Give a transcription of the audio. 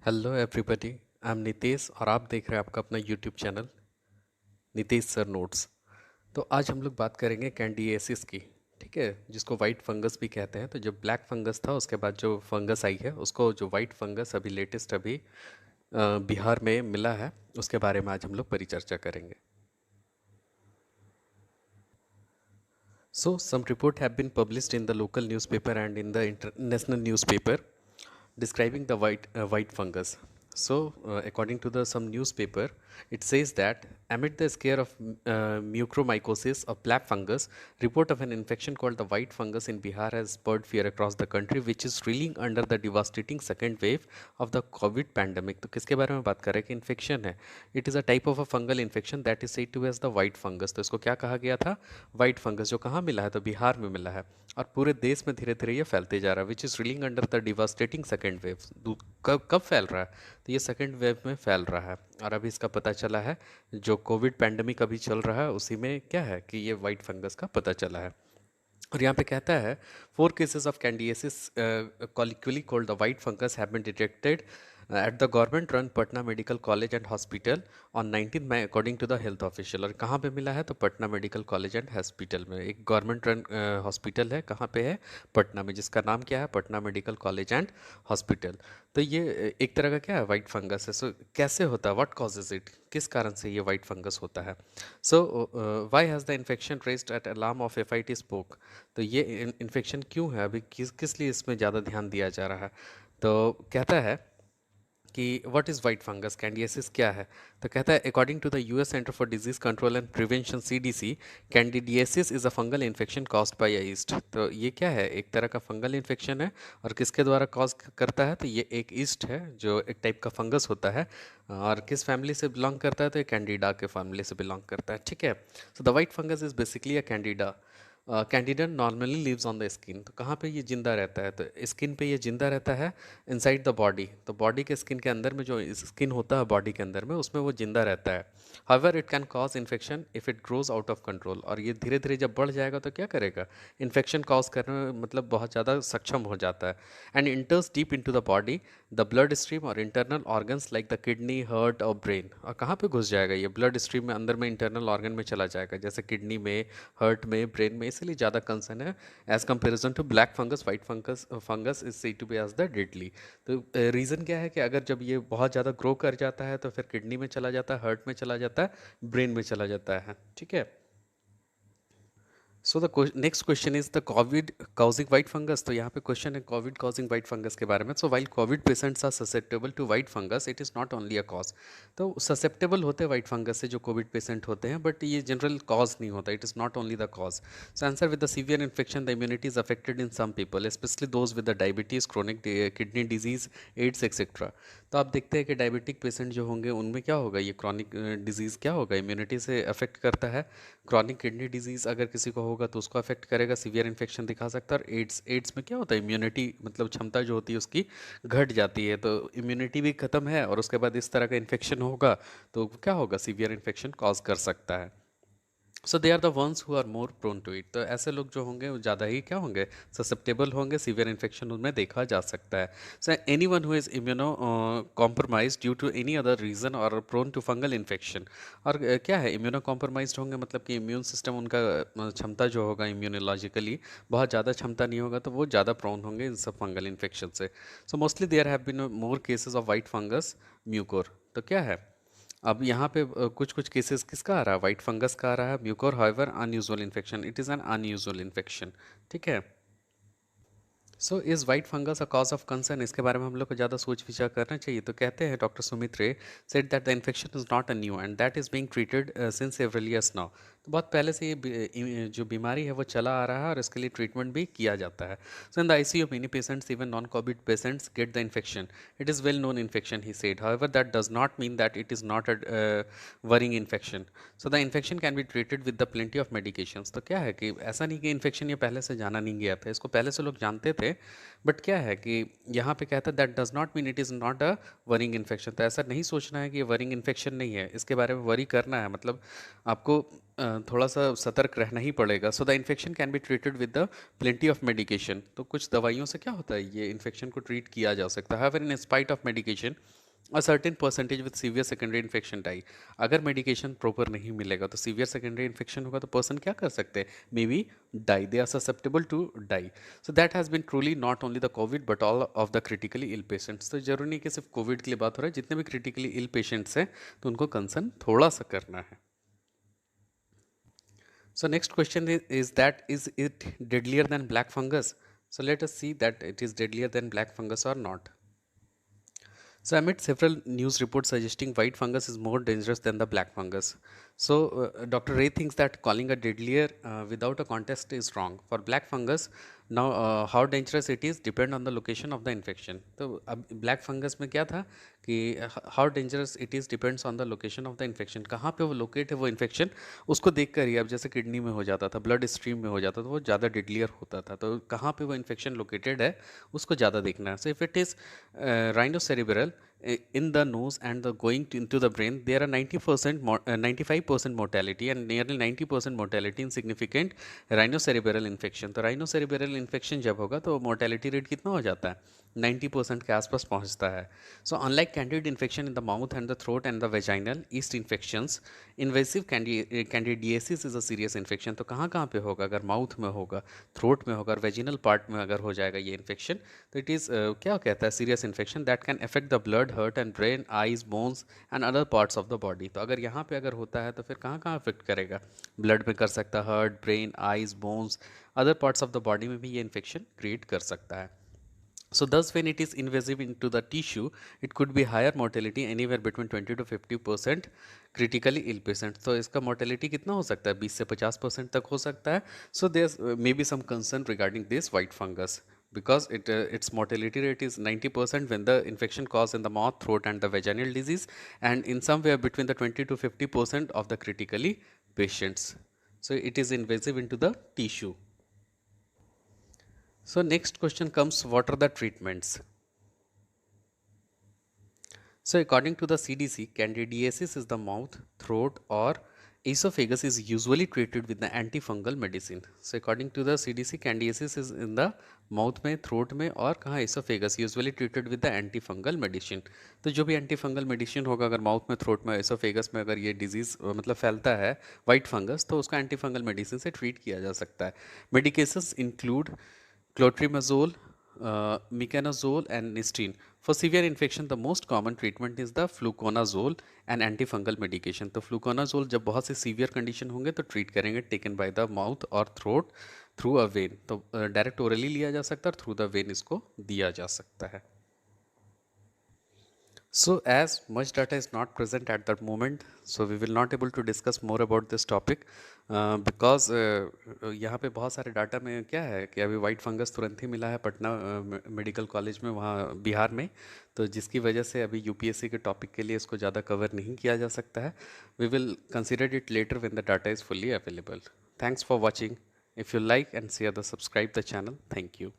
Hello everybody. I am Nitesh और आप देख रहे हैं आपका अपना YouTube channel Nitesh sir notes. तो आज हम लोग बात करेंगे कैंडिएसिस की। ठीक है, जिसको वाइट फंगस भी कहते हैं। तो जो ब्लैक फंगस था उसके बाद जो फंगस आई है उसको जो वाइट फंगस अभी लेटेस्ट अभी बिहार में मिला है, उसके बारे में आज हम लोग परिचर्चा करेंगे। So some report have been published in the local newspaper and in the international newspaper describing the white fungus. So according to the some newspaper, it says that amid the scare of mucormycosis of black fungus, report of an infection called the white fungus in Bihar has spurred fear across the country, which is reeling under the devastating second wave of the COVID pandemic. तो किसके बारे में बात कर रहे हैं कि infection है। It is a type of a fungal infection that is said to as the white fungus. तो इसको क्या कहा गया था? White fungus. जो कहाँ मिला है? तो बिहार में मिला है और पूरे देश में धीरे धीरे ये फैलते जा रहा है, which is reeling under the devastating second wave. कब कब फैल रहा है? तो ये सेकेंड वेव में फैल रहा है और अभी इसका पता चला है, जो कोविड पैंडमिक अभी चल रहा है उसी में क्या है कि ये वाइट फंगस का पता चला है। और यहाँ पे कहता है 4 cases of candidiasis colloquially called the white fungus have been detected at the government run Patna Medical College and Hospital on 19 May according to the health official। और कहाँ पे मिला है? तो Patna medical college and hospital में। एक government run hospital है, कहाँ पे है? पटना में, जिसका नाम क्या है? Patna medical college and hospital. तो ये एक तरह का क्या है? वाइट फंगस है। सो कैसे होता है? What causes it? किस कारण से ये वाइट फंगस होता है? So why has the infection raised at alarm of FIT spoke. तो ये इन्फेक्शन क्यों है? अभी किस किस लिए इसमें ज़्यादा ध्यान दिया जा रहा है? तो कहता है कि what is white fungus, candidiasis क्या है? तो कहता है according to the US Center for Disease Control and Prevention CDC, candidiasis is a fungal infection caused by yeast. तो ये क्या है? एक तरह का फंगल इन्फेक्शन है और किसके द्वारा कॉज करता है? तो ये एक ईस्ट है, जो एक टाइप का फंगस होता है। और किस फैमिली से बिलोंग करता है? तो ये कैंडिडा के फैमिली से बिलोंग करता है। ठीक है, so the white fungus is basically a candida. Candida normally lives on the skin. तो कहाँ पे ये जिंदा रहता है? तो स्किन पे ये जिंदा रहता है, इनसाइड द बॉडी। तो बॉडी के स्किन के अंदर में जो स्किन होता है बॉडी के अंदर में, उसमें वो जिंदा रहता है। However it can cause infection if it grows out of control. और ये धीरे धीरे जब बढ़ जाएगा तो क्या करेगा? इन्फेक्शन कॉज करने में मतलब बहुत ज़्यादा सक्षम हो जाता है। And enters deep in to the body, the blood stream और internal organs like the kidney, heart और ब्रेन। और कहाँ पे घुस जाएगा? ये ब्लड स्ट्रीम में अंदर में इंटरनल ऑर्गन में चला जाएगा, जैसे किडनी में, हर्ट में, ब्रेन में। इसलिए ज़्यादा कंसर्न है as comparison to black fungus. White fungus fungus is see to be as the deadly. तो रीज़न क्या है कि अगर जब ये बहुत ज़्यादा ग्रो कर जाता है तो फिर किडनी में चला जाता है, हर्ट में चला जाता है, ब्रेन में चला जाता है। ठीक है। So the next question is the Covid causing white fungus. तो यहाँ पे क्वेश्चन है कोविड कॉजिंग वाइट फंगस के बारे में। So while COVID patients are susceptible to white fungus, it is not only a cause. तो ससेप्टेबल होते हैं वाइट फंगस से जो कोविड पेशेंट होते हैं, बट ये जनरल कॉज नहीं होता। It is not only the cause. So answer with the severe infection the immunity is affected in some people, specially those with the diabetes, chronic kidney disease, AIDS etcetera. तो आप देखते हैं कि diabetic patient जो होंगे उनमें क्या होगा? ये क्रॉनिक डिजीज़ क्या होगा? इम्यूनिटी से अफेक्ट करता है। क्रॉनिक किडनी डिजीज़ अगर किसी को होगा तो उसको अफेक्ट करेगा, सीवियर इन्फेक्शन दिखा सकता है। और एड्स में क्या होता है? इम्यूनिटी मतलब क्षमता जो होती है उसकी घट जाती है। तो इम्यूनिटी भी खत्म है और उसके बाद इस तरह का इन्फेक्शन होगा तो क्या होगा? सीवियर इन्फेक्शन कॉज कर सकता है। So they are the ones who are more prone to it. तो ऐसे लोग जो होंगे वो ज़्यादा ही क्या होंगे? ससेप्टेबल होंगे, सीवियर इन्फेक्शन उनमें देखा जा सकता है। So any one who is immuno compromise due to any other reason और प्रोन टू फंगल इन्फेक्शन। और क्या है? इम्यूनो कॉम्प्रोमाइज होंगे मतलब कि इम्यून सिस्टम उनका क्षमता जो होगा इम्यूनोलॉजिकली बहुत ज़्यादा क्षमता नहीं होगा, तो वो ज़्यादा प्रोन होंगे इन सब फंगल इन्फेक्शन से। So mostly there have been more cases of white fungus mucor. तो क्या है? अब यहाँ पे कुछ कुछ केसेस किसका आ रहा है? वाइट फंगस का आ रहा है। Mucor however unusual infection, it is an unusual infection. ठीक है। So is white fungus a cause of concern? इसके बारे में हम लोग को ज़्यादा सोच विचार करना चाहिए। तो कहते हैं डॉक्टर सुमित रे said that the infection is not a new and that is being treated since several years now. तो बहुत पहले से ये जो बीमारी है वो चला आ रहा है और इसके लिए ट्रीटमेंट भी किया जाता है। So in the ICU many patients even non covid patients get the infection. It is well known infection he said, however that does not mean that it is not a worrying infection. So the infection can be treated with the plenty of medications. तो क्या है कि ऐसा नहीं कि infection ये पहले से जाना नहीं गया था, इसको पहले से लोग जानते थे। बट क्या है कि यहाँ पे कहता है that does not mean it is not a worrying infection. तो ऐसा नहीं सोचना है कि ये वरिंग इन्फेक्शन नहीं है, इसके बारे में वरी करना है। मतलब आपको थोड़ा सा सतर्क रहना ही पड़ेगा. सो the infection can be treated with the plenty of medication. तो कुछ दवाइयों से क्या होता है, ये इन्फेक्शन को ट्रीट किया जा सकता है. However in spite of medication a certain percentage with severe secondary infection die. अगर मेडिकेशन प्रॉपर नहीं मिलेगा तो सीवियर सेकेंडरी इन्फेक्शन होगा तो पर्सन क्या कर सकते हैं, may be die. They are susceptible to die. So that has been truly not only the COVID but all of the critically ill patients. तो जरूरी नहीं कि सिर्फ कोविड के लिए बात हो रहा है, जितने भी क्रिटिकली इल पेशेंट्स हैं तो उनको कंसर्न थोड़ा सा करना है. So next question is that is it deadlier than black fungus? So let us see that it is deadlier than black fungus or not. So amid several news reports suggesting white fungus is more dangerous than the black fungus. So Dr. Ray thinks that calling a deadlier without a contest is wrong. For black fungus, now how dangerous it is depend on the location of the infection. तो अब black fungus में क्या था कि how dangerous it is depends on the location of the infection. कहाँ पे वो locate है वो infection, उसको देख कर ही अब जैसे किडनी में हो जाता था, blood stream में हो जाता था, वो ज़्यादा deadlier होता था. तो कहाँ पे वो infection located है उसको ज़्यादा देखना है. So if it is rhinocerebral in the nose and the going into the brain, there are 90% 95% mortality and nearly 90% mortality in significant rhinocerebral infection. तो rhinocerebral infection जब होगा तो mortality rate कितना हो जाता है, 90% के आसपास पहुंचता है. So unlike candid infection in the mouth and the throat and the vaginal yeast infections, invasive candidiasis is a serious infection. तो कहाँ कहाँ पे होगा, अगर माउथ में होगा, थ्रोट में होगा और वेजिनल पार्ट में अगर हो जाएगा ये इन्फेक्शन, तो इट इज़ क्या कहता है, serious infection that can affect the blood, heart and brain, eyes, bones and other parts of the body. तो अगर यहाँ पे अगर होता है तो फिर कहाँ कहाँ अफेक्ट करेगा, ब्लड में कर सकता है, heart, brain, eyes, bones, other parts of the body में भी ये इन्फेक्शन क्रिएट कर सकता है. So thus when it is invasive into the tissue, it could be higher mortality anywhere between 20 to 50% critically ill patient. तो इसका mortality कितना हो सकता है, 20 से 50% तक हो सकता है. So there's maybe some concern regarding this white fungus because its mortality rate is 90% when the infection caused in the mouth, throat and the vaginal disease, and in somewhere between the 20 to 50% of the critically patients. So it is invasive into the tissue. So next question comes, what are the treatments? So according to the CDC, candidiasis is the mouth, throat or esophagus is usually treated with the antifungal medicine. So according to the CDC, candidiasis is in the mouth में, throat में और कहाँ, esophagus, usually treated with the antifungal medicine. तो जो भी antifungal medicine होगा, अगर mouth में, throat में, esophagus में अगर ये disease मतलब फैलता है white fungus, तो उसका antifungal medicine से treat किया जा सकता है. Medications include clotrimazole, meconazole and nistine. For severe infection, the most common treatment is the fluconazole and antifungal medication. तो fluconazole जब बहुत से severe condition होंगे तो treat करेंगे taken by the mouth or throat through a vein. तो direct orally लिया जा सकता है और through the vein इसको दिया जा सकता है. So as much data is not present at that moment, so we will not able to discuss more about this topic because यहाँ पे बहुत सारे डाटा में क्या है कि अभी वाइट फंगस तुरंत ही मिला है पटना मेडिकल कॉलेज में, वहाँ बिहार में, तो जिसकी वजह से अभी यूपीएससी के टॉपिक के लिए इसको ज़्यादा कवर नहीं किया जा सकता है. We will consider it later when the data is fully available. Thanks for watching. If you like and share the subscribe the channel. Thank you.